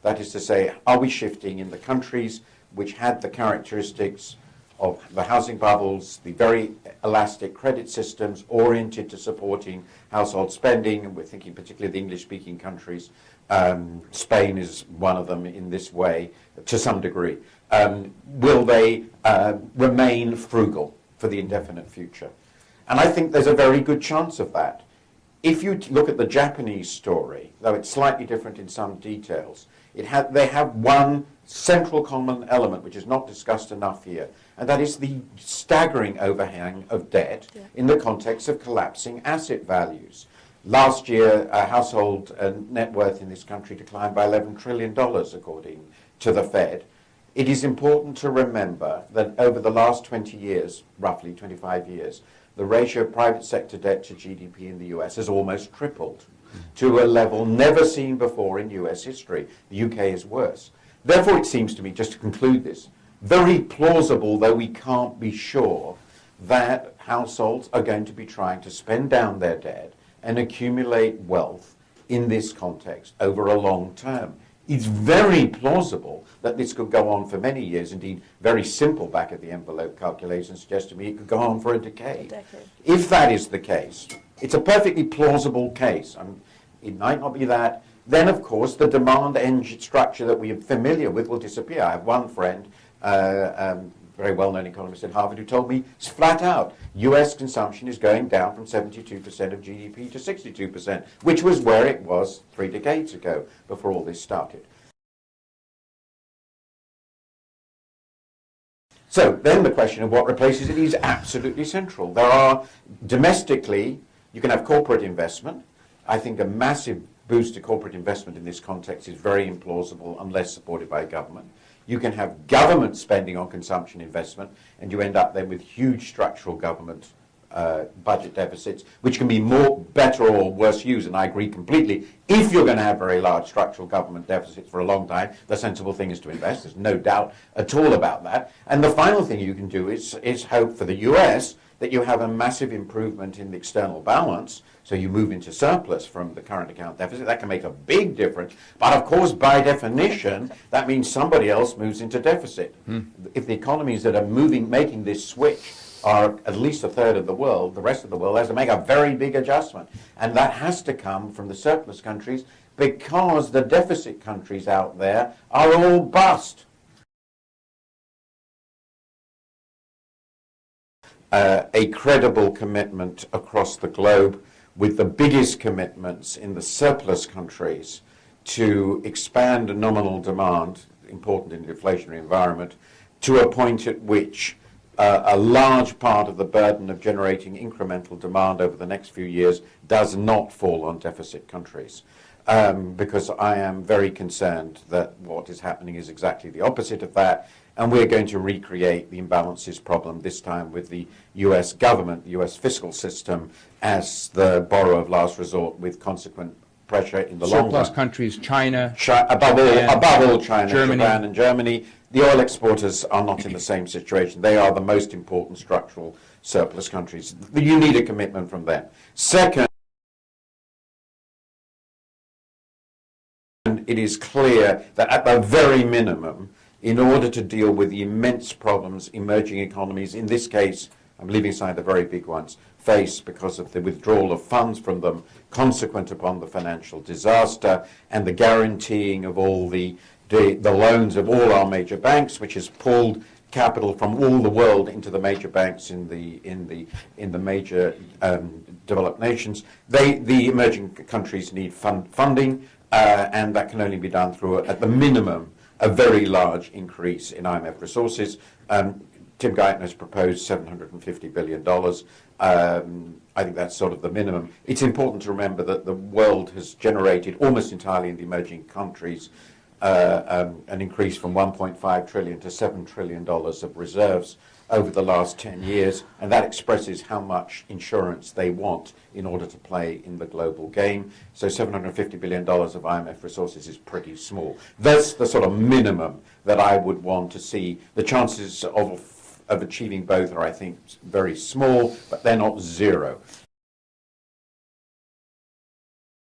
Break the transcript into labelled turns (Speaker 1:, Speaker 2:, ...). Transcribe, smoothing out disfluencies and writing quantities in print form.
Speaker 1: That is to say, are we shifting in the countries which had the characteristics of the housing bubbles, the very elastic credit systems oriented to supporting household spending, and we're thinking particularly of the English-speaking countries. Spain is one of them in this way, to some degree. Will they remain frugal for the indefinite future? And I think there's a very good chance of that. If you look at the Japanese story, though it's slightly different in some details, they have one central common element which is not discussed enough here, and that is the staggering overhang of debt in the context of collapsing asset values. Last year, household net worth in this country declined by $11 trillion, according to the Fed. It is important to remember that over the last 20 years, roughly 25 years, the ratio of private sector debt to GDP in the US has almost tripled to a level never seen before in US history. The UK is worse. Therefore, it seems to me, just to conclude this, very plausible, though we can't be sure, that households are going to be trying to spend down their debt and accumulate wealth in this context over a long term. It's very plausible that this could go on for many years. Indeed, very simple back-of-the-envelope calculations suggest to me it could go on for a decade. If that is the case, it's a perfectly plausible case. It might not be that. Then, of course, the demand engine structure that we are familiar with will disappear. I have one friend, very well-known economist at Harvard, who told me it's flat out. US consumption is going down from 72% of GDP to 62%, which was where it was 3 decades ago, before all this started. So then the question of what replaces it is absolutely central. There are, domestically, you can have corporate investment. I think a massive boost to corporate investment in this context is very implausible unless supported by government. You can have government spending on consumption investment, and you end up then with huge structural government budget deficits, which can be better or worse used, and I agree completely. If you're going to have very large structural government deficits for a long time, the sensible thing is to invest. There's no doubt at all about that. And the final thing you can do is hope for the US that you have a massive improvement in the external balance, so you move into surplus from the current account deficit. That can make a big difference. But of course, by definition, that means somebody else moves into deficit. If the economies that are making this switch are at least a third of the world, the rest of the world has to make a very big adjustment. And that has to come from the surplus countries, because the deficit countries out there are all bust. A credible commitment across the globe, with the biggest commitments in the surplus countries to expand nominal demand, important in the inflationary environment, to a point at which a large part of the burden of generating incremental demand over the next few years does not fall on deficit countries. Because I am very concerned that what is happening is exactly the opposite of that, and we're going to recreate the imbalances problem, this time with the US government, the US fiscal system, as the borrower of last resort, with consequent pressure in the long run.
Speaker 2: Surplus countries, China,
Speaker 1: above all China, Japan and Germany. The oil exporters are not in the same situation. They are the most important structural surplus countries. You need a commitment from them. Second, it is clear that at the very minimum, in order to deal with the immense problems emerging economies, in this case, I'm leaving aside the very big ones, face because of the withdrawal of funds from them consequent upon the financial disaster and the guaranteeing of all the loans of all our major banks, which has pulled capital from all the world into the major banks in the major developed nations. The emerging countries need funding, and that can only be done through, at the minimum, a very large increase in IMF resources. Tim Guyton has proposed $750 billion. I think that's sort of the minimum. It's important to remember that the world has generated, almost entirely in the emerging countries, an increase from $1.5 trillion to $7 trillion of reserves over the last 10 years, and that expresses how much insurance they want in order to play in the global game. So $750 billion of IMF resources is pretty small. That's the sort of minimum that I would want to see. The chances of achieving both are, I think, very small, but they're not zero.